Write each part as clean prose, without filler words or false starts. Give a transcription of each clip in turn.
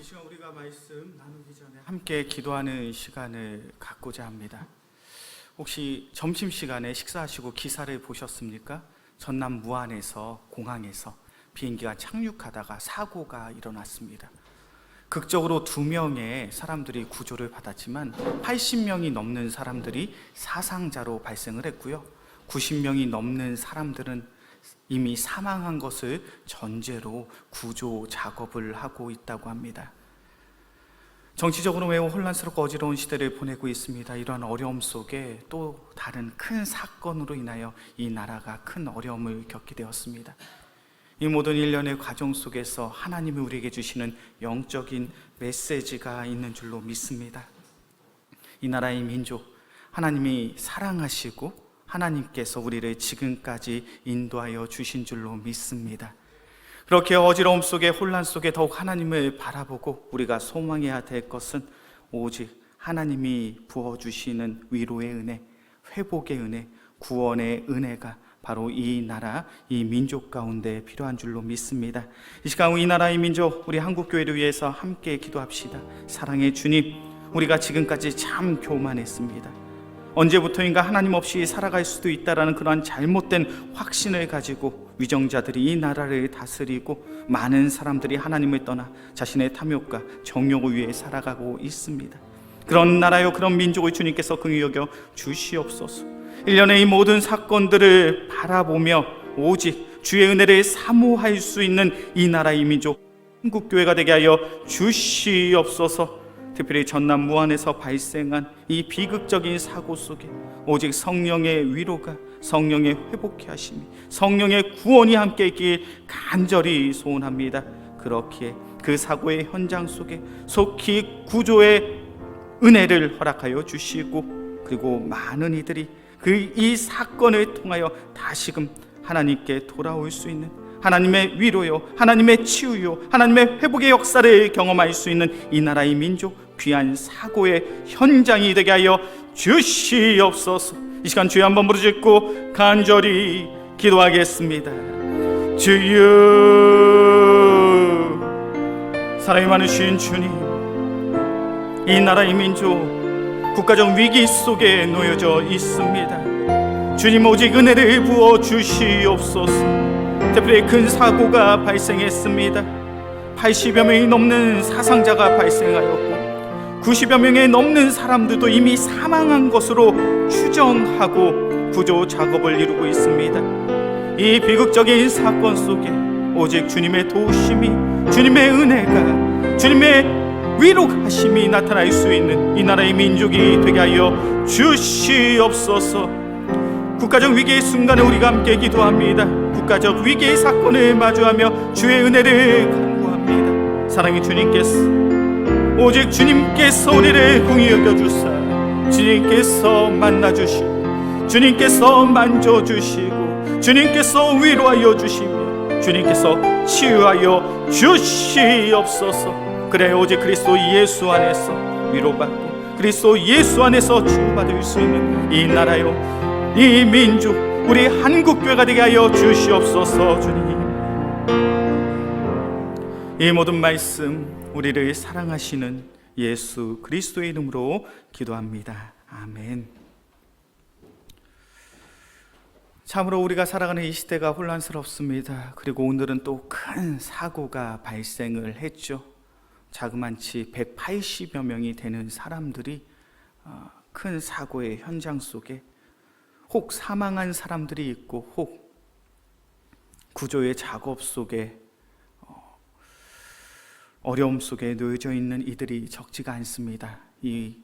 시간 우리가 말씀 나누기 전에 함께 기도하는 시간을 갖고자 합니다. 혹시 점심시간에 식사하시고 기사를 보셨습니까? 전남 무안에서 공항에서 비행기가 착륙하다가 사고가 일어났습니다. 극적으로 2명의 사람들이 구조를 받았지만 80명이 넘는 사람들이 사상자로 발생을 했고요. 90명이 넘는 사람들은 이미 사망한 것을 전제로 구조 작업을 하고 있다고 합니다. 정치적으로 매우 혼란스럽고 어지러운 시대를 보내고 있습니다. 이러한 어려움 속에 또 다른 큰 사건으로 인하여 이 나라가 큰 어려움을 겪게 되었습니다. 이 모든 일련의 과정 속에서 하나님이 우리에게 주시는 영적인 메시지가 있는 줄로 믿습니다. 이 나라의 민족, 하나님이 사랑하시고 하나님께서 우리를 지금까지 인도하여 주신 줄로 믿습니다. 그렇게 어지러움 속에 혼란 속에 더욱 하나님을 바라보고 우리가 소망해야 될 것은 오직 하나님이 부어주시는 위로의 은혜, 회복의 은혜, 구원의 은혜가 바로 이 나라, 이 민족 가운데 필요한 줄로 믿습니다. 이 시간 이 나라의 민족, 우리 한국교회를 위해서 함께 기도합시다. 사랑의 주님, 우리가 지금까지 참 교만했습니다. 언제부터인가 하나님 없이 살아갈 수도 있다라는 그러한 잘못된 확신을 가지고 위정자들이 이 나라를 다스리고 많은 사람들이 하나님을 떠나 자신의 탐욕과 정욕을 위해 살아가고 있습니다. 그런 나라요, 그런 민족을 주님께서 긍휼히 여겨 주시옵소서. 일련의 이 모든 사건들을 바라보며 오직 주의 은혜를 사모할 수 있는 이 나라의 민족 한국교회가 되게 하여 주시옵소서. 특별히 전남 무안에서 발생한 이 비극적인 사고 속에 오직 성령의 위로가, 성령의 회복케 하심이, 성령의 구원이 함께 있길 간절히 소원합니다. 그렇기에 그 사고의 현장 속에 속히 구조의 은혜를 허락하여 주시고, 그리고 많은 이들이 이 사건을 통하여 다시금 하나님께 돌아올 수 있는 하나님의 위로요, 하나님의 치유요, 하나님의 회복의 역사를 경험할 수 있는 이 나라의 민족, 귀한 사고의 현장이 되게 하여 주시옵소서. 이 시간 주여 한번 부르짖고 간절히 기도하겠습니다. 주여, 사랑이 많으신 주님, 이 나라의 민족 국가적 위기 속에 놓여져 있습니다. 주님, 오직 은혜를 부어 주시옵소서. 특별히 큰 사고가 발생했습니다. 80여 명이 넘는 사상자가 발생하였고 90여 명이 넘는 사람들도 이미 사망한 것으로 추정하고 구조 작업을 이루고 있습니다. 이 비극적인 사건 속에 오직 주님의 도우심이, 주님의 은혜가, 주님의 위로하심이 나타날 수 있는 이 나라의 민족이 되게 하여 주시옵소서. 국가적 위기의 순간에 우리가 함께 기도합니다. 국가적 위기의 사건을 마주하며 주의 은혜를 간구합니다. 사랑의 주님께서, 오직 주님께서 우리를 긍휼히 여겨주사 주님께서 만나주시고 주님께서 만져주시고 주님께서 위로하여 주시며 주님께서 치유하여 주시옵소서. 그래, 오직 그리스도 예수 안에서 위로받고 그리스도 예수 안에서 치유받을 수 있는 이 나라요, 이 민족, 우리 한국교회가 되게 하여 주시옵소서. 주님, 이 모든 말씀 우리를 사랑하시는 예수 그리스도의 이름으로 기도합니다. 아멘. 참으로 우리가 살아가는 이 시대가 혼란스럽습니다. 그리고 오늘은 또 큰 사고가 발생을 했죠. 자그만치 180여 명이 되는 사람들이 큰 사고의 현장 속에 혹 사망한 사람들이 있고 혹 구조의 작업 속에 어려움 속에 놓여져 있는 이들이 적지가 않습니다. 이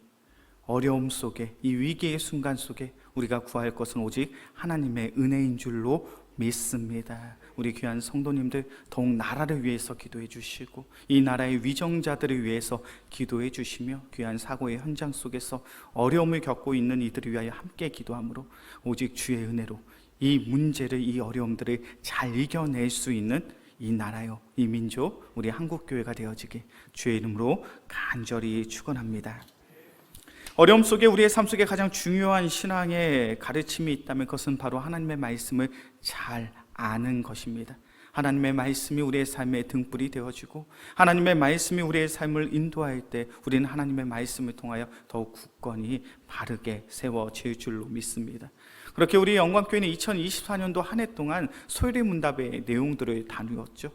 어려움 속에, 이 위기의 순간 속에 우리가 구할 것은 오직 하나님의 은혜인 줄로 믿습니다. 우리 귀한 성도님들 더욱 나라를 위해서 기도해 주시고 이 나라의 위정자들을 위해서 기도해 주시며 귀한 사고의 현장 속에서 어려움을 겪고 있는 이들을 위하여 함께 기도함으로 오직 주의 은혜로 이 문제를, 이 어려움들을 잘 이겨낼 수 있는 이 나라요, 이 민족, 우리 한국교회가 되어지게 주의 이름으로 간절히 축원합니다. 어려움 속에 우리의 삶 속에 가장 중요한 신앙의 가르침이 있다면 그것은 바로 하나님의 말씀을 잘 아는 것입니다. 하나님의 말씀이 우리의 삶의 등불이 되어지고 하나님의 말씀이 우리의 삶을 인도할 때 우리는 하나님의 말씀을 통하여 더욱 굳건히 바르게 세워질 줄로 믿습니다. 그렇게 우리 영광교회는 2024년도 한 해 동안 소일의문답의 내용들을 다루었죠.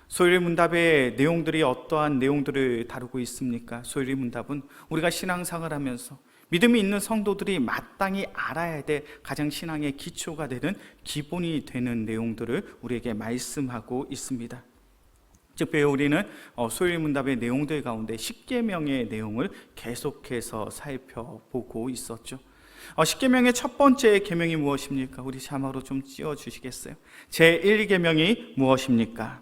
소일의문답의 내용들이 어떠한 내용들을 다루고 있습니까? 소일의문답은 우리가 신앙생활을 하면서 믿음이 있는 성도들이 마땅히 알아야 될 가장 신앙의 기초가 되는 기본이 되는 내용들을 우리에게 말씀하고 있습니다. 특별히 우리는 소일의문답의 내용들 가운데 십계명의 내용을 계속해서 살펴보고 있었죠. 십계명의 첫 번째 계명이 무엇입니까? 우리 자막으로 좀 띄워주시겠어요? 제1계명이 무엇입니까?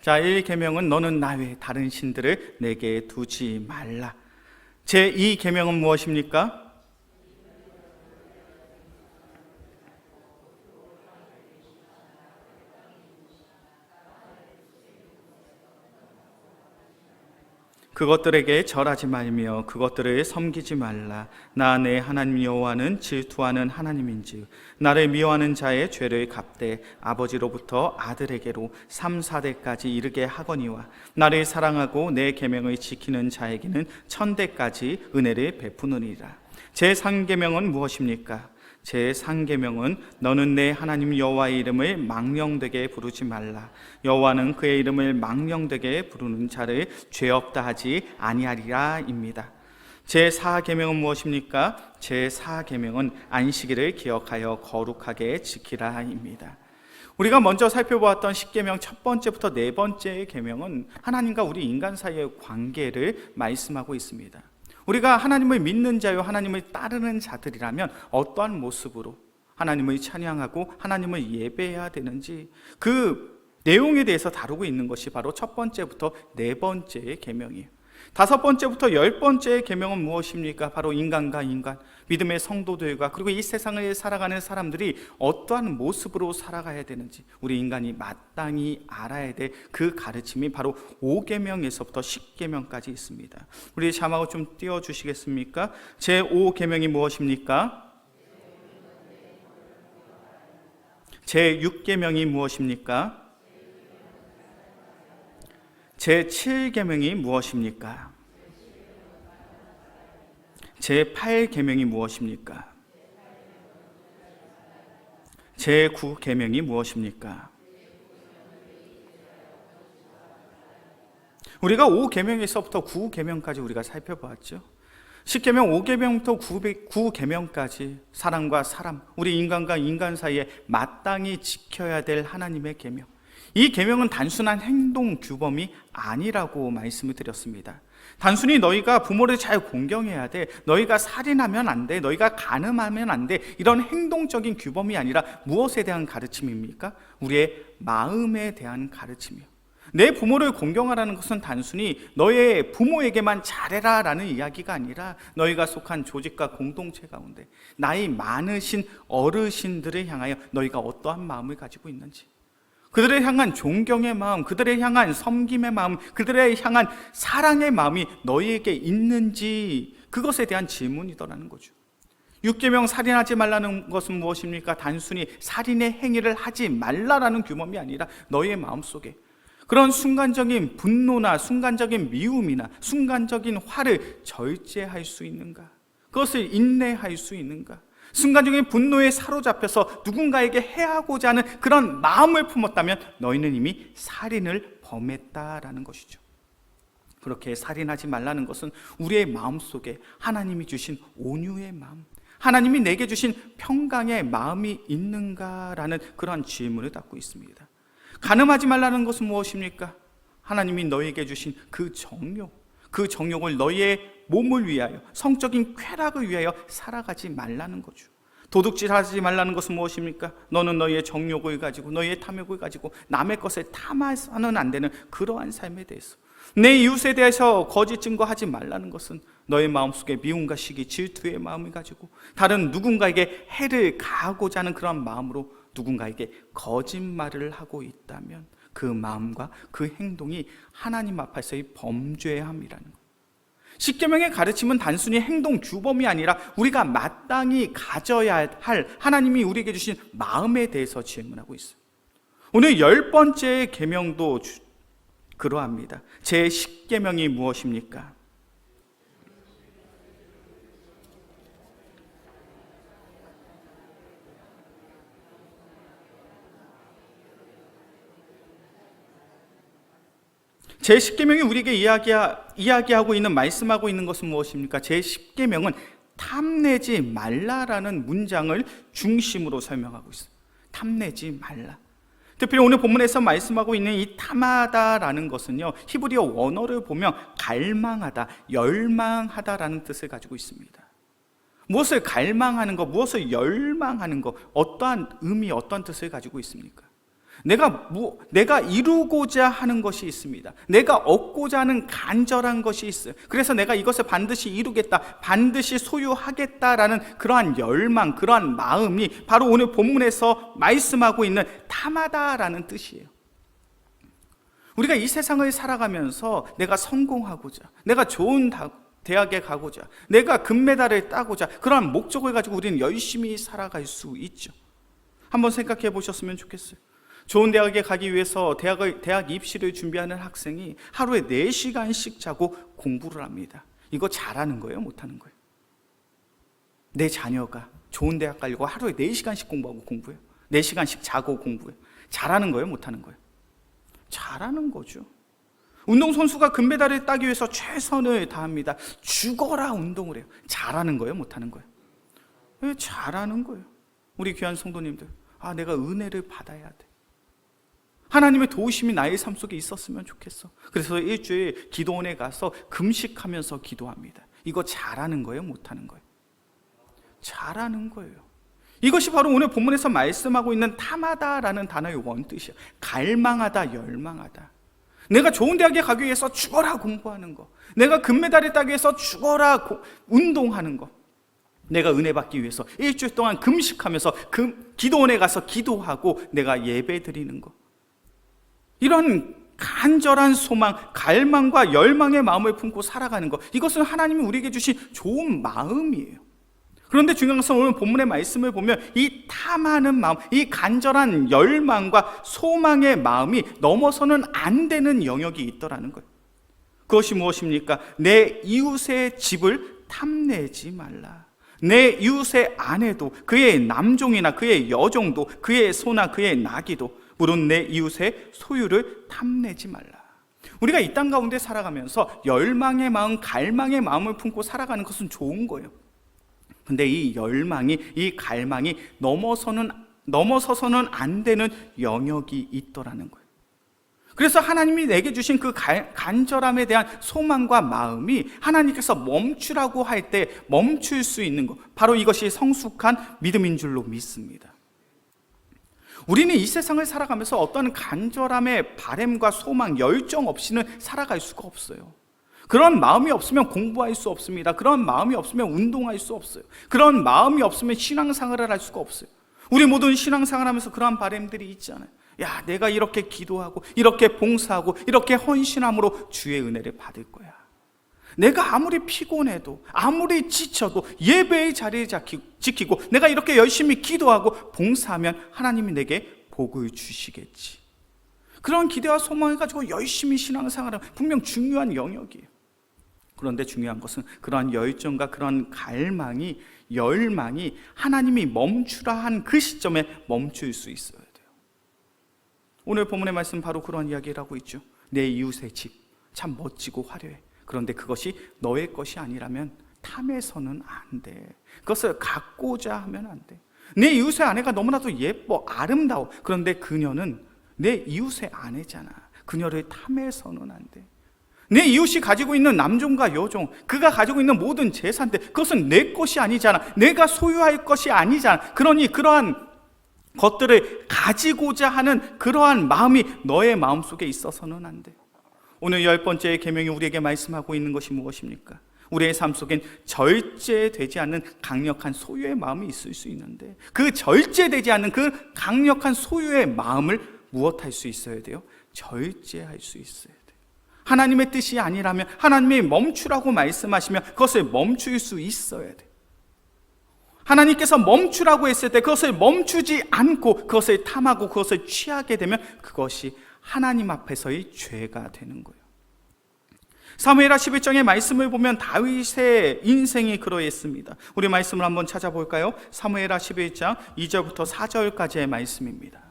자, 1계명은 너는 나 외에 다른 신들을 내게 두지 말라. 제2계명은 무엇입니까? 그것들에게 절하지 말며 그것들을 섬기지 말라. 나 내 하나님 여호와는 질투하는 하나님인즉 나를 미워하는 자의 죄를 갚되 아버지로부터 아들에게로 3, 4대까지 이르게 하거니와 나를 사랑하고 내 계명을 지키는 자에게는 1000대까지 은혜를 베푸느니라. 제3계명은 무엇입니까? 제3계명은 너는 내 하나님 여호와의 이름을 망령되게 부르지 말라. 여호와는 그의 이름을 망령되게 부르는 자를 죄 없다 하지 아니하리라 입니다. 제4계명은 무엇입니까? 제4계명은 안식일을 기억하여 거룩하게 지키라 입니다. 우리가 먼저 살펴보았던 10계명 첫 번째부터 네 번째 계명은 하나님과 우리 인간 사이의 관계를 말씀하고 있습니다. 우리가 하나님을 믿는 자요 하나님을 따르는 자들이라면 어떠한 모습으로 하나님을 찬양하고 하나님을 예배해야 되는지 그 내용에 대해서 다루고 있는 것이 바로 첫 번째부터 네 번째 계명이에요. 다섯 번째부터 10번째 계명은 무엇입니까? 바로 인간과 인간, 믿음의 성도들과 그리고 이 세상을 살아가는 사람들이 어떠한 모습으로 살아가야 되는지 우리 인간이 마땅히 알아야 될 그 가르침이 바로 5계명에서부터 10계명까지 있습니다. 우리 자막을 좀 띄워주시겠습니까? 제5계명이 무엇입니까? 제6계명이 무엇입니까? 제7계명이 무엇입니까? 제8계명이 무엇입니까? 제9계명이 무엇입니까? 우리가 5계명에서부터 9계명까지 우리가 살펴보았죠. 10계명 5계명부터 9계명까지 사람과 사람, 우리 인간과 인간 사이에 마땅히 지켜야 될 하나님의 계명. 이 계명은 단순한 행동 규범이 아니라고 말씀을 드렸습니다. 단순히 너희가 부모를 잘 공경해야 돼, 너희가 살인하면 안 돼, 너희가 간음하면 안 돼, 이런 행동적인 규범이 아니라 무엇에 대한 가르침입니까? 우리의 마음에 대한 가르침이요. 내 부모를 공경하라는 것은 단순히 너의 부모에게만 잘해라 라는 이야기가 아니라 너희가 속한 조직과 공동체 가운데 나이 많으신 어르신들을 향하여 너희가 어떠한 마음을 가지고 있는지, 그들을 향한 존경의 마음, 그들을 향한 섬김의 마음, 그들을 향한 사랑의 마음이 너희에게 있는지, 그것에 대한 질문이더라는 거죠. 6계명 살인하지 말라는 것은 무엇입니까? 단순히 살인의 행위를 하지 말라라는 규범이 아니라 너희의 마음속에 그런 순간적인 분노나 순간적인 미움이나 순간적인 화를 절제할 수 있는가? 그것을 인내할 수 있는가? 순간적인 분노에 사로잡혀서 누군가에게 해하고자 하는 그런 마음을 품었다면 너희는 이미 살인을 범했다라는 것이죠. 그렇게 살인하지 말라는 것은 우리의 마음속에 하나님이 주신 온유의 마음, 하나님이 내게 주신 평강의 마음이 있는가라는 그런 질문을 닫고 있습니다. 간음하지 말라는 것은 무엇입니까? 하나님이 너에게 주신 그 정욕, 그 정욕을 너희의 몸을 위하여, 성적인 쾌락을 위하여 살아가지 말라는 거죠. 도둑질하지 말라는 것은 무엇입니까? 너는 너희의 정욕을 가지고 너희의 탐욕을 가지고 남의 것을 탐해서는 안 되는 그러한 삶에 대해서, 내 이웃에 대해서 거짓 증거하지 말라는 것은 너의 마음속에 미움과 시기, 질투의 마음을 가지고 다른 누군가에게 해를 가하고자 하는 그런 마음으로 누군가에게 거짓말을 하고 있다면 그 마음과 그 행동이 하나님 앞에서의 범죄함이라는 것. 십계명의 가르침은 단순히 행동 규범이 아니라 우리가 마땅히 가져야 할 하나님이 우리에게 주신 마음에 대해서 질문하고 있어요. 오늘 10번째 계명도 그러합니다. 제 10계명이 무엇입니까? 제 10계명이 우리에게 이야기하고 있는, 말씀하고 있는 것은 무엇입니까? 제 10계명은 탐내지 말라라는 문장을 중심으로 설명하고 있어요. 탐내지 말라. 특별히 오늘 본문에서 말씀하고 있는 이 탐하다라는 것은요, 히브리어 원어를 보면 갈망하다, 열망하다라는 뜻을 가지고 있습니다. 무엇을 갈망하는 것, 무엇을 열망하는 것, 어떠한 의미, 어떠한 뜻을 가지고 있습니까? 내가 이루고자 하는 것이 있습니다. 내가 얻고자 하는 간절한 것이 있어요. 그래서 내가 이것을 반드시 이루겠다, 반드시 소유하겠다라는 그러한 열망, 그러한 마음이 바로 오늘 본문에서 말씀하고 있는 탐하다라는 뜻이에요. 우리가 이 세상을 살아가면서 내가 성공하고자, 내가 좋은 대학에 가고자, 내가 금메달을 따고자, 그러한 목적을 가지고 우리는 열심히 살아갈 수 있죠. 한번 생각해 보셨으면 좋겠어요. 좋은 대학에 가기 위해서 대학 입시를 준비하는 학생이 하루에 4시간씩 자고 공부를 합니다. 이거 잘하는 거예요? 못하는 거예요? 내 자녀가 좋은 대학 가려고 하루에 4시간씩 공부하고 공부해요? 4시간씩 자고 공부해요? 잘하는 거예요? 못하는 거예요? 잘하는 거죠. 운동선수가 금메달을 따기 위해서 최선을 다합니다. 죽어라 운동을 해요. 잘하는 거예요? 못하는 거예요? 네, 잘하는 거예요. 우리 귀한 성도님들, 내가 은혜를 받아야 돼. 하나님의 도우심이 나의 삶 속에 있었으면 좋겠어. 그래서 일주일 기도원에 가서 금식하면서 기도합니다. 이거 잘하는 거예요? 못하는 거예요? 잘하는 거예요. 이것이 바로 오늘 본문에서 말씀하고 있는 탐하다라는 단어의 원뜻이에요. 갈망하다, 열망하다. 내가 좋은 대학에 가기 위해서 죽어라 공부하는 거, 내가 금메달을 따기 위해서 죽어라 운동하는 거, 내가 은혜 받기 위해서 일주일 동안 금식하면서 기도원에 가서 기도하고 내가 예배 드리는 거, 이런 간절한 소망, 갈망과 열망의 마음을 품고 살아가는 것, 이것은 하나님이 우리에게 주신 좋은 마음이에요. 그런데 중요한 것은 오늘 본문의 말씀을 보면 이 탐하는 마음, 이 간절한 열망과 소망의 마음이 넘어서는 안 되는 영역이 있더라는 거예요. 그것이 무엇입니까? 내 이웃의 집을 탐내지 말라. 내 이웃의 아내도, 그의 남종이나 그의 여종도, 그의 소나 그의 나귀도, 물론 내 이웃의 소유를 탐내지 말라. 우리가 이 땅 가운데 살아가면서 열망의 마음, 갈망의 마음을 품고 살아가는 것은 좋은 거예요. 근데 이 열망이, 이 갈망이 넘어서서는 안 되는 영역이 있더라는 거예요. 그래서 하나님이 내게 주신 그 간절함에 대한 소망과 마음이 하나님께서 멈추라고 할 때 멈출 수 있는 것, 바로 이것이 성숙한 믿음인 줄로 믿습니다. 우리는 이 세상을 살아가면서 어떤 간절함의 바램과 소망, 열정 없이는 살아갈 수가 없어요. 그런 마음이 없으면 공부할 수 없습니다. 그런 마음이 없으면 운동할 수 없어요. 그런 마음이 없으면 신앙생활을 할 수가 없어요. 우리 모두는 신앙생활 하면서 그런 바램들이 있잖아요. 야, 내가 이렇게 기도하고 이렇게 봉사하고 이렇게 헌신함으로 주의 은혜를 받을 거야. 내가 아무리 피곤해도, 아무리 지쳐도 예배의 자리를 지키고 내가 이렇게 열심히 기도하고 봉사하면 하나님이 내게 복을 주시겠지. 그런 기대와 소망을 가지고 열심히 신앙생활하면 분명 중요한 영역이에요. 그런데 중요한 것은 그러한 열정과 그러한 갈망이, 열망이 하나님이 멈추라 한 그 시점에 멈출 수 있어야 돼요. 오늘 본문의 말씀 바로 그런 이야기를 하고 있죠. 내 이웃의 집 참 멋지고 화려해. 그런데 그것이 너의 것이 아니라면 탐해서는 안 돼. 그것을 갖고자 하면 안 돼. 내 이웃의 아내가 너무나도 예뻐, 아름다워. 그런데 그녀는 내 이웃의 아내잖아. 그녀를 탐해서는 안 돼. 내 이웃이 가지고 있는 남종과 여종, 그가 가지고 있는 모든 재산들, 그것은 내 것이 아니잖아. 내가 소유할 것이 아니잖아. 그러니 그러한 것들을 가지고자 하는 그러한 마음이 너의 마음속에 있어서는 안 돼. 오늘 10번째 계명이 우리에게 말씀하고 있는 것이 무엇입니까? 우리의 삶 속엔 절제되지 않는 강력한 소유의 마음이 있을 수 있는데, 그 절제되지 않는 그 강력한 소유의 마음을 무엇할 수 있어야 돼요? 절제할 수 있어야 돼요. 하나님의 뜻이 아니라면 하나님이 멈추라고 말씀하시면 그것을 멈출 수 있어야 돼. 하나님께서 멈추라고 했을 때 그것을 멈추지 않고 그것을 탐하고 그것을 취하게 되면 그것이 하나님 앞에서의 죄가 되는 거예요. 사무엘하 11장의 말씀을 보면 다윗의 인생이 그러했습니다. 우리 말씀을 한번 찾아볼까요? 사무엘하 11장 2절부터 4절까지의 말씀입니다.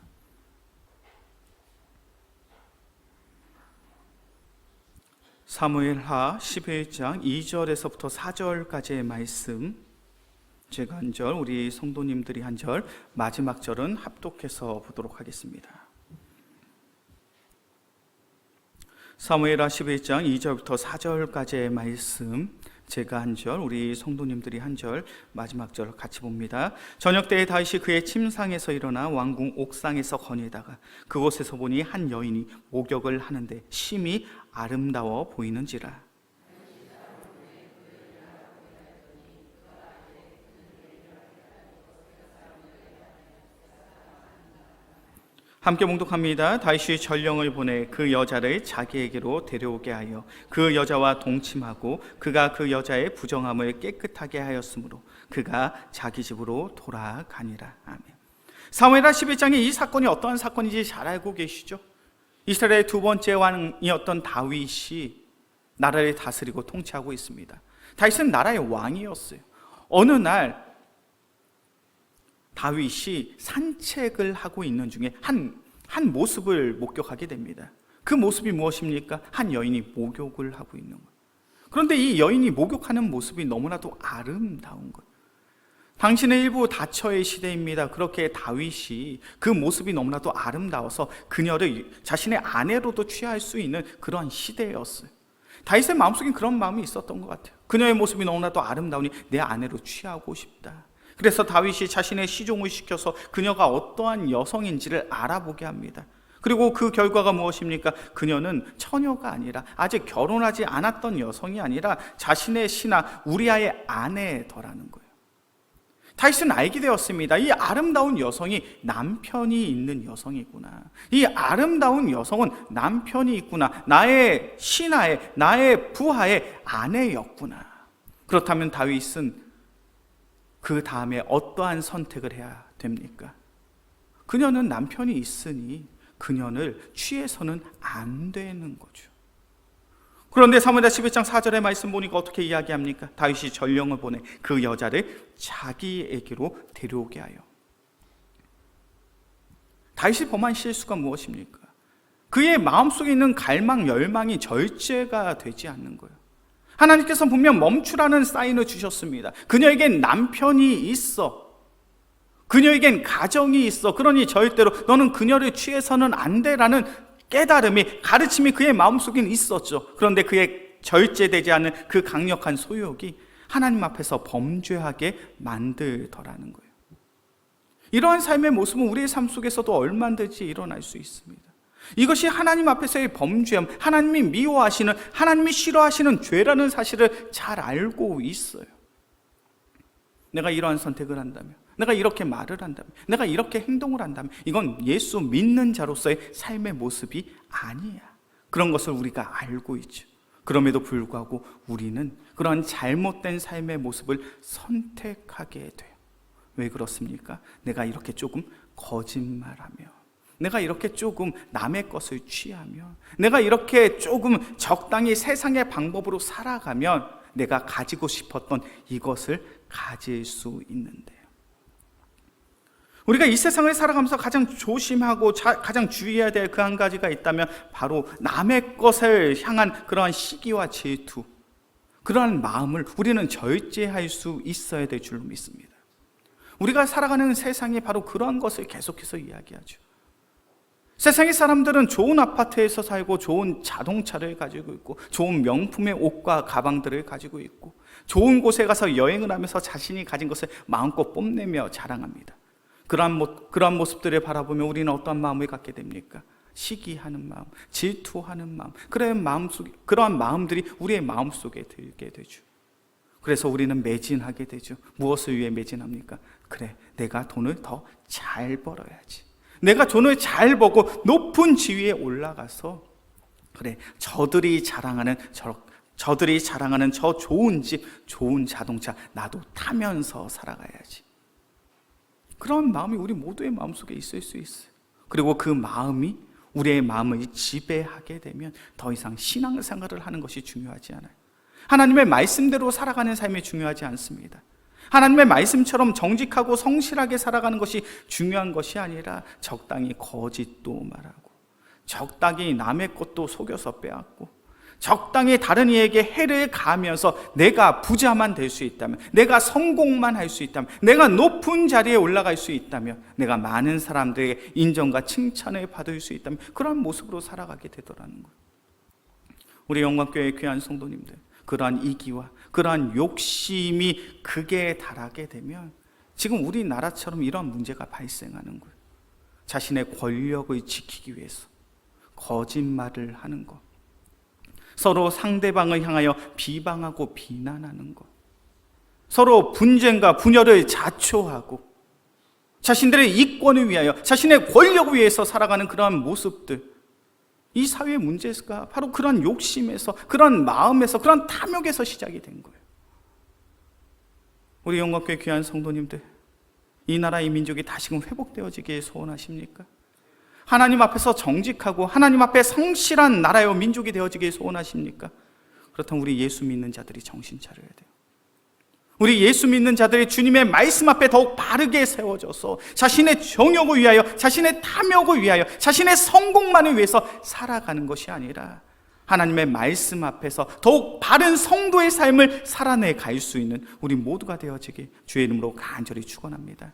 사무엘하 11장 2절에서부터 4절까지의 말씀, 제가 한 절, 우리 성도님들이 한 절, 마지막 절은 합독해서 보도록 하겠습니다. 사무엘하 11장 2절부터 4절까지의 말씀, 제가 한 절, 우리 성도님들이 한 절, 마지막 절 같이 봅니다. 저녁 때에 다윗이 그의 침상에서 일어나 왕궁 옥상에서 거닐다가 그곳에서 보니 한 여인이 목욕을 하는데 심히 아름다워 보이는지라. 함께 봉독합니다. 다윗이 전령을 보내 그 여자를 자기에게로 데려오게 하여 그 여자와 동침하고 그가 그 여자의 부정함을 깨끗하게 하였으므로 그가 자기 집으로 돌아가니라. 아멘. 사무엘하 11장의 이 사건이 어떠한 사건인지 잘 알고 계시죠? 이스라엘의 두 번째 왕이었던 다윗이 나라를 다스리고 통치하고 있습니다. 다윗은 나라의 왕이었어요. 어느 날 다윗이 산책을 하고 있는 중에 한 모습을 목격하게 됩니다. 그 모습이 무엇입니까? 한 여인이 목욕을 하고 있는 거예요. 그런데 이 여인이 목욕하는 모습이 너무나도 아름다운 거예요. 당신의 일부 다처의 시대입니다. 그렇게 다윗이 그 모습이 너무나도 아름다워서 그녀를 자신의 아내로도 취할 수 있는 그런 시대였어요. 다윗의 마음속엔 그런 마음이 있었던 것 같아요. 그녀의 모습이 너무나도 아름다우니 내 아내로 취하고 싶다. 그래서 다윗이 자신의 시종을 시켜서 그녀가 어떠한 여성인지를 알아보게 합니다. 그리고 그 결과가 무엇입니까? 그녀는 처녀가 아니라 아직 결혼하지 않았던 여성이 아니라 자신의 신하 우리아의 아내더라는 거예요. 다윗은 알게 되었습니다. 이 아름다운 여성이 남편이 있는 여성이구나. 이 아름다운 여성은 남편이 있구나. 나의 신하의, 나의 부하의 아내였구나. 그렇다면 다윗은 그 다음에 어떠한 선택을 해야 됩니까? 그녀는 남편이 있으니 그녀를 취해서는 안 되는 거죠. 그런데 사무엘하 11장 4절의 말씀 보니까 어떻게 이야기합니까? 다윗이 전령을 보내 그 여자를 자기에게로 데려오게 하여. 다윗이 범한 실수가 무엇입니까? 그의 마음속에 있는 갈망, 열망이 절제가 되지 않는 거예요. 하나님께서 분명 멈추라는 사인을 주셨습니다. 그녀에겐 남편이 있어. 그녀에겐 가정이 있어. 그러니 절대로 너는 그녀를 취해서는 안 돼라는 깨달음이, 가르침이 그의 마음속에 있었죠. 그런데 그의 절제되지 않은 그 강력한 소욕이 하나님 앞에서 범죄하게 만들더라는 거예요. 이러한 삶의 모습은 우리의 삶 속에서도 얼마든지 일어날 수 있습니다. 이것이 하나님 앞에서의 범죄함, 하나님이 미워하시는, 하나님이 싫어하시는 죄라는 사실을 잘 알고 있어요. 내가 이러한 선택을 한다면, 내가 이렇게 말을 한다면, 내가 이렇게 행동을 한다면 이건 예수 믿는 자로서의 삶의 모습이 아니야. 그런 것을 우리가 알고 있죠. 그럼에도 불구하고 우리는 그런 잘못된 삶의 모습을 선택하게 돼요. 왜 그렇습니까? 내가 이렇게 조금 거짓말하며, 내가 이렇게 조금 남의 것을 취하며, 내가 이렇게 조금 적당히 세상의 방법으로 살아가면 내가 가지고 싶었던 이것을 가질 수 있는데요. 우리가 이 세상을 살아가면서 가장 조심하고 가장 주의해야 될 그 한 가지가 있다면 바로 남의 것을 향한 그러한 시기와 질투, 그러한 마음을 우리는 절제할 수 있어야 될 줄로 믿습니다. 우리가 살아가는 세상이 바로 그러한 것을 계속해서 이야기하죠. 세상의 사람들은 좋은 아파트에서 살고 좋은 자동차를 가지고 있고 좋은 명품의 옷과 가방들을 가지고 있고 좋은 곳에 가서 여행을 하면서 자신이 가진 것을 마음껏 뽐내며 자랑합니다. 그러한 모습들을 바라보며 우리는 어떠한 마음을 갖게 됩니까? 시기하는 마음, 질투하는 마음, 그러한 마음들이 우리의 마음속에 들게 되죠. 그래서 우리는 매진하게 되죠. 무엇을 위해 매진합니까? 그래, 내가 돈을 더 잘 벌어야지. 내가 돈을 잘 벌고 높은 지위에 올라가서 그래, 저들이 자랑하는 저 좋은 집, 좋은 자동차 나도 타면서 살아가야지. 그런 마음이 우리 모두의 마음속에 있을 수 있어요. 그리고 그 마음이 우리의 마음을 지배하게 되면 더 이상 신앙생활을 하는 것이 중요하지 않아요. 하나님의 말씀대로 살아가는 삶이 중요하지 않습니다. 하나님의 말씀처럼 정직하고 성실하게 살아가는 것이 중요한 것이 아니라 적당히 거짓도 말하고, 적당히 남의 것도 속여서 빼앗고, 적당히 다른 이에게 해를 가하면서 내가 부자만 될 수 있다면, 내가 성공만 할 수 있다면, 내가 높은 자리에 올라갈 수 있다면, 내가 많은 사람들에게 인정과 칭찬을 받을 수 있다면 그런 모습으로 살아가게 되더라는 거예요. 우리 영광교회의 귀한 성도님들, 그러한 이기와 그러한 욕심이 극에 달하게 되면 지금 우리나라처럼 이런 문제가 발생하는 거예요. 자신의 권력을 지키기 위해서 거짓말을 하는 것, 서로 상대방을 향하여 비방하고 비난하는 것, 서로 분쟁과 분열을 자초하고 자신들의 이권을 위하여, 자신의 권력을 위해서 살아가는 그러한 모습들, 이 사회의 문제가 바로 그런 욕심에서, 그런 마음에서, 그런 탐욕에서 시작이 된 거예요. 우리 영광교회 귀한 성도님들, 이 나라 이 민족이 다시금 회복되어지길 소원하십니까? 하나님 앞에서 정직하고 하나님 앞에 성실한 나라요 민족이 되어지길 소원하십니까? 그렇다면 우리 예수 믿는 자들이 정신 차려야 돼요. 우리 예수 믿는 자들이 주님의 말씀 앞에 더욱 바르게 세워져서 자신의 정욕을 위하여, 자신의 탐욕을 위하여, 자신의 성공만을 위해서 살아가는 것이 아니라 하나님의 말씀 앞에서 더욱 바른 성도의 삶을 살아내갈 수 있는 우리 모두가 되어지길 주의 이름으로 간절히 축원합니다.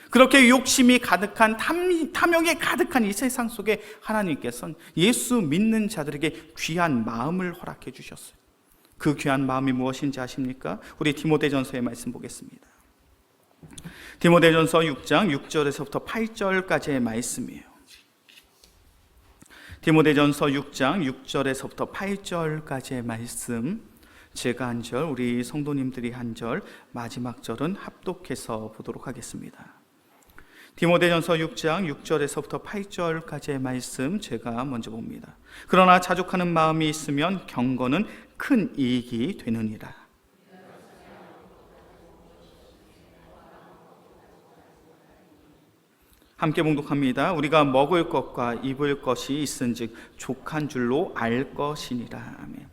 그렇게 욕심이 가득한, 탐욕이 가득한 이 세상 속에 하나님께서는 예수 믿는 자들에게 귀한 마음을 허락해 주셨어요. 그 귀한 마음이 무엇인지 아십니까? 우리 디모데전서의 말씀 보겠습니다. 디모데전서 6장 6절에서부터 8절까지의 말씀이에요. 디모데전서 6장 6절에서부터 8절까지의 말씀, 제가 한 절, 우리 성도님들이 한 절, 마지막 절은 합독해서 보도록 하겠습니다. 디모데전서 6장 6절에서부터 8절까지의 말씀, 제가 먼저 봅니다. 그러나 자족하는 마음이 있으면 경건은 큰 이익이 되느니라. 함께 봉독합니다. 우리가 먹을 것과 입을 것이 있은즉 족한 줄로 알 것이니라. 아멘.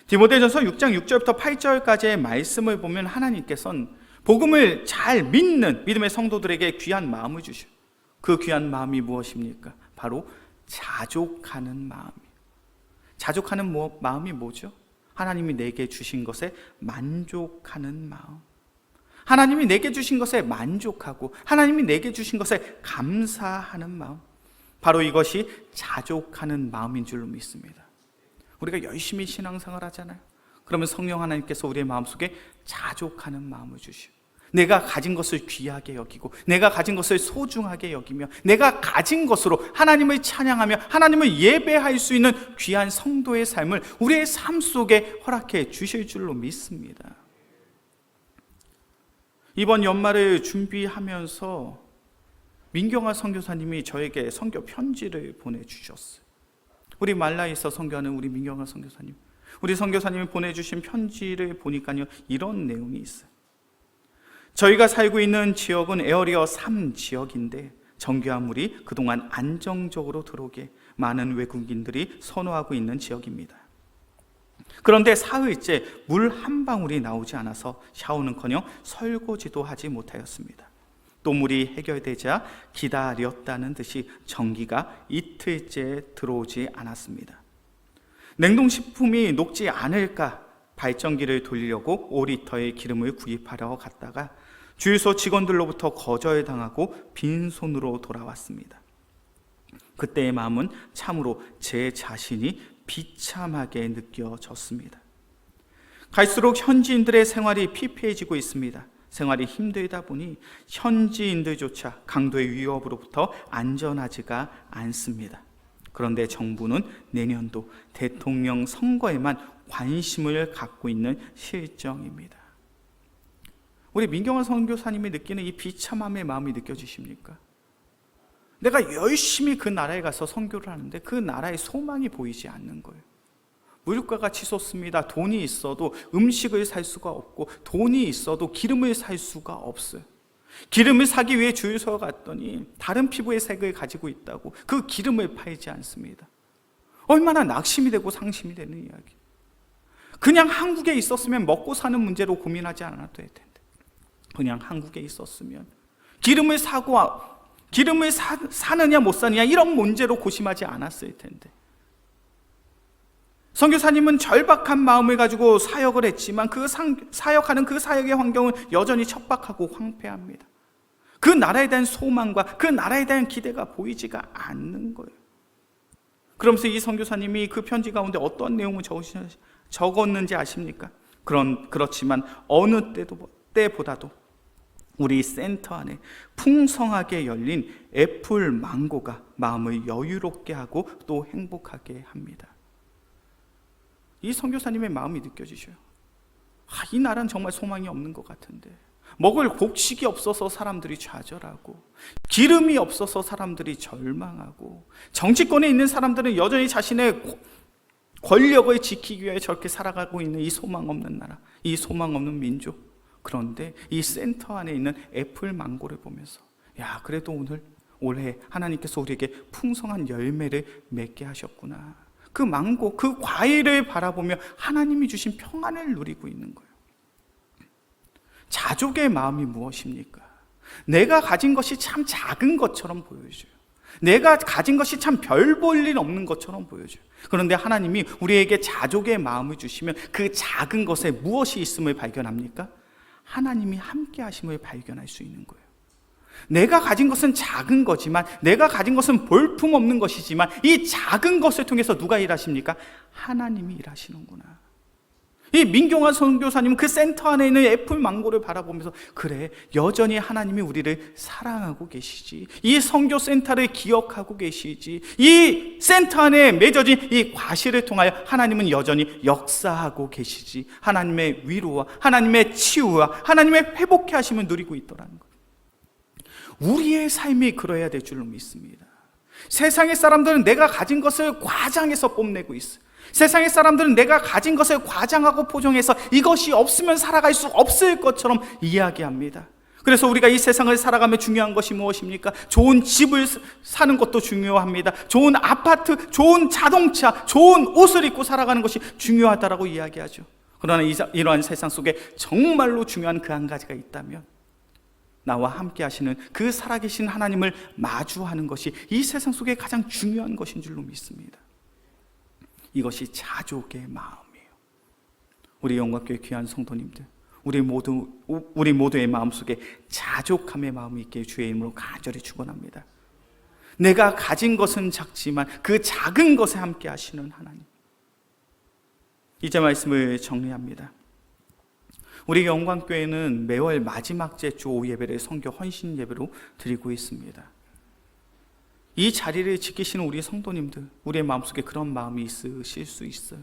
디모데전서 6장 6절부터 8절까지의 말씀을 보면 하나님께서는 복음을 잘 믿는 믿음의 성도들에게 귀한 마음을 주시오. 그 귀한 마음이 무엇입니까? 바로 자족하는 마음이에요. 자족하는 마음이 뭐죠? 하나님이 내게 주신 것에 만족하는 마음, 하나님이 내게 주신 것에 만족하고 하나님이 내게 주신 것에 감사하는 마음, 바로 이것이 자족하는 마음인 줄로 믿습니다. 우리가 열심히 신앙생활 하잖아요. 그러면 성령 하나님께서 우리의 마음속에 자족하는 마음을 주시오. 내가 가진 것을 귀하게 여기고, 내가 가진 것을 소중하게 여기며, 내가 가진 것으로 하나님을 찬양하며 하나님을 예배할 수 있는 귀한 성도의 삶을 우리의 삶 속에 허락해 주실 줄로 믿습니다. 이번 연말을 준비하면서 민경아 선교사님이 저에게 선교 편지를 보내주셨어요. 우리 말라에서 선교하는 우리 민경아 선교사님, 우리 선교사님이 보내주신 편지를 보니까요, 이런 내용이 있어요. 저희가 살고 있는 지역은 에어리어 3 지역인데 정규화물이 그동안 안정적으로 들어오게 많은 외국인들이 선호하고 있는 지역입니다. 그런데 사흘째 물 한 방울이 나오지 않아서 샤워는커녕 설거지도 하지 못하였습니다. 또 물이 해결되자 기다렸다는 듯이 전기가 이틀째 들어오지 않았습니다. 냉동식품이 녹지 않을까 발전기를 돌리려고 5리터의 기름을 구입하러 갔다가 주유소 직원들로부터 거절당하고 빈손으로 돌아왔습니다. 그때의 마음은 참으로 제 자신이 비참하게 느껴졌습니다. 갈수록 현지인들의 생활이 피폐해지고 있습니다. 생활이 힘들다 보니 현지인들조차 강도의 위협으로부터 안전하지가 않습니다. 그런데 정부는 내년도 대통령 선거에만 관심을 갖고 있는 실정입니다. 우리 민경아 선교사님이 느끼는 이 비참함의 마음이 느껴지십니까? 내가 열심히 그 나라에 가서 선교를 하는데 그 나라의 소망이 보이지 않는 거예요. 물가가 치솟습니다. 돈이 있어도 음식을 살 수가 없고, 돈이 있어도 기름을 살 수가 없어요. 기름을 사기 위해 줄 서 갔더니 다른 피부의 색을 가지고 있다고 그 기름을 팔지 않습니다. 얼마나 낙심이 되고 상심이 되는 이야기. 그냥 한국에 있었으면 먹고 사는 문제로 고민하지 않아도 될 텐데, 그냥 한국에 있었으면 기름을 사느냐 못 사느냐 이런 문제로 고심하지 않았을 텐데, 선교사님은 절박한 마음을 가지고 사역을 했지만 사역하는 그 사역의 환경은 여전히 척박하고 황폐합니다. 그 나라에 대한 소망과 그 나라에 대한 기대가 보이지가 않는 거예요. 그러면서 이 선교사님이 그 편지 가운데 어떤 내용을 적었는지 아십니까? 그렇지만 어느 때보다도 우리 센터 안에 풍성하게 열린 애플 망고가 마음을 여유롭게 하고 또 행복하게 합니다. 이 선교사님의 마음이 느껴지셔요. 이 나라는 정말 소망이 없는 것 같은데, 먹을 곡식이 없어서 사람들이 좌절하고, 기름이 없어서 사람들이 절망하고, 정치권에 있는 사람들은 여전히 자신의 권력을 지키기 위해 저렇게 살아가고 있는 이 소망 없는 나라, 이 소망 없는 민족. 그런데 이 센터 안에 있는 애플 망고를 보면서, 그래도 올해 하나님께서 우리에게 풍성한 열매를 맺게 하셨구나. 그 망고, 그 과일을 바라보며 하나님이 주신 평안을 누리고 있는 거예요. 자족의 마음이 무엇입니까? 내가 가진 것이 참 작은 것처럼 보여져요. 내가 가진 것이 참 별 볼 일 없는 것처럼 보여져요. 그런데 하나님이 우리에게 자족의 마음을 주시면 그 작은 것에 무엇이 있음을 발견합니까? 하나님이 함께 하심을 발견할 수 있는 거예요. 내가 가진 것은 작은 거지만, 내가 가진 것은 볼품없는 것이지만, 이 작은 것을 통해서 누가 일하십니까? 하나님이 일하시는구나. 이 민경화 선교사님은 그 센터 안에 있는 애플 망고를 바라보면서, 그래, 여전히 하나님이 우리를 사랑하고 계시지, 이 선교 센터를 기억하고 계시지, 이 센터 안에 맺어진 이 과실을 통하여 하나님은 여전히 역사하고 계시지, 하나님의 위로와 하나님의 치유와 하나님의 회복해 하심을 누리고 있더라는 거예요. 우리의 삶이 그러해야 될 줄로 믿습니다. 세상의 사람들은 내가 가진 것을 과장해서 뽐내고 있어요. 세상의 사람들은 내가 가진 것을 과장하고 포장해서 이것이 없으면 살아갈 수 없을 것처럼 이야기합니다. 그래서 우리가 이 세상을 살아가며 중요한 것이 무엇입니까? 좋은 집을 사는 것도 중요합니다. 좋은 아파트, 좋은 자동차, 좋은 옷을 입고 살아가는 것이 중요하다라고 이야기하죠. 그러나 이러한 세상 속에 정말로 중요한 그 한 가지가 있다면, 나와 함께 하시는 그 살아계신 하나님을 마주하는 것이 이 세상 속에 가장 중요한 것인 줄로 믿습니다. 이것이 자족의 마음이에요. 우리 영광교회 귀한 성도님들, 우리 모두의 마음속에 자족함의 마음이 있게 주의 이름으로 간절히 축원합니다. 내가 가진 것은 작지만 그 작은 것에 함께 하시는 하나님. 이제 말씀을 정리합니다. 우리 영광교회는 매월 마지막 주 오후 예배를 선교 헌신 예배로 드리고 있습니다. 이 자리를 지키시는 우리 성도님들, 우리의 마음속에 그런 마음이 있으실 수 있어요.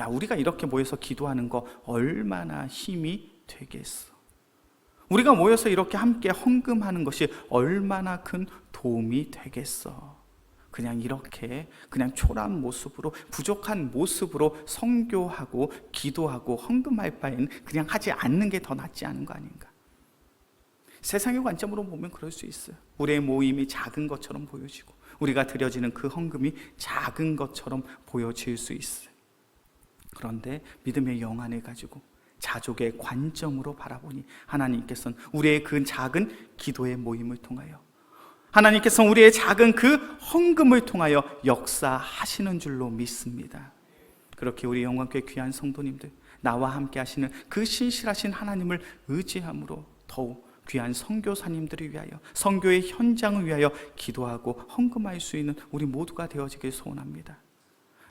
우리가 이렇게 모여서 기도하는 거 얼마나 힘이 되겠어. 우리가 모여서 이렇게 함께 헌금하는 것이 얼마나 큰 도움이 되겠어. 그냥 이렇게 초라한 모습으로, 부족한 모습으로 선교하고 기도하고 헌금할 바에는 그냥 하지 않는 게 더 낫지 않은 거 아닌가. 세상의 관점으로 보면 그럴 수 있어요. 우리의 모임이 작은 것처럼 보여지고, 우리가 드려지는 그 헌금이 작은 것처럼 보여질 수 있어요. 그런데 믿음의 영안을 가지고 자족의 관점으로 바라보니, 하나님께서는 우리의 그 작은 기도의 모임을 통하여, 하나님께서 우리의 작은 그 헌금을 통하여 역사하시는 줄로 믿습니다. 그렇게 우리 영광교회 귀한 성도님들, 나와 함께 하시는 그 신실하신 하나님을 의지함으로 더욱 귀한 선교사님들을 위하여, 선교의 현장을 위하여 기도하고 헌금할 수 있는 우리 모두가 되어지길 소원합니다.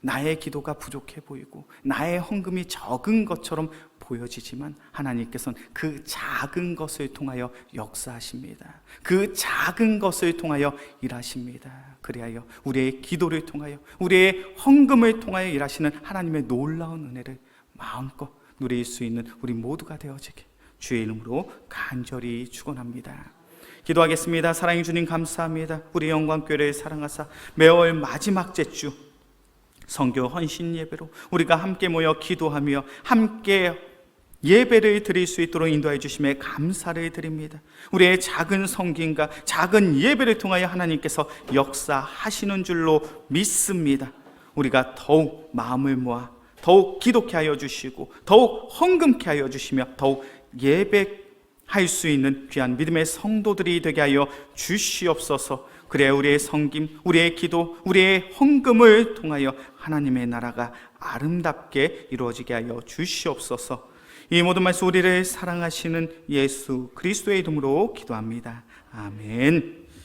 나의 기도가 부족해 보이고 나의 헌금이 적은 것처럼 보여지지만, 하나님께서는 그 작은 것을 통하여 역사하십니다. 그 작은 것을 통하여 일하십니다. 그리하여 우리의 기도를 통하여, 우리의 헌금을 통하여 일하시는 하나님의 놀라운 은혜를 마음껏 누릴 수 있는 우리 모두가 되어지게 주의 이름으로 간절히 축원합니다. 기도하겠습니다. 사랑해 주님 감사합니다. 우리 영광교회를 사랑하사 매월 마지막 제주 선교 헌신 예배로 우리가 함께 모여 기도하며 함께 예배를 드릴 수 있도록 인도해 주심에 감사를 드립니다. 우리의 작은 성김과 작은 예배를 통하여 하나님께서 역사하시는 줄로 믿습니다. 우리가 더욱 마음을 모아 더욱 기독케 하여 주시고 더욱 헌금케 하여 주시며 더욱 예배할 수 있는 귀한 믿음의 성도들이 되게 하여 주시옵소서. 그래야 우리의 섬김, 우리의 기도, 우리의 헌금을 통하여 하나님의 나라가 아름답게 이루어지게 하여 주시옵소서. 이 모든 말씀 우리를 사랑하시는 예수 그리스도의 이름으로 기도합니다. 아멘.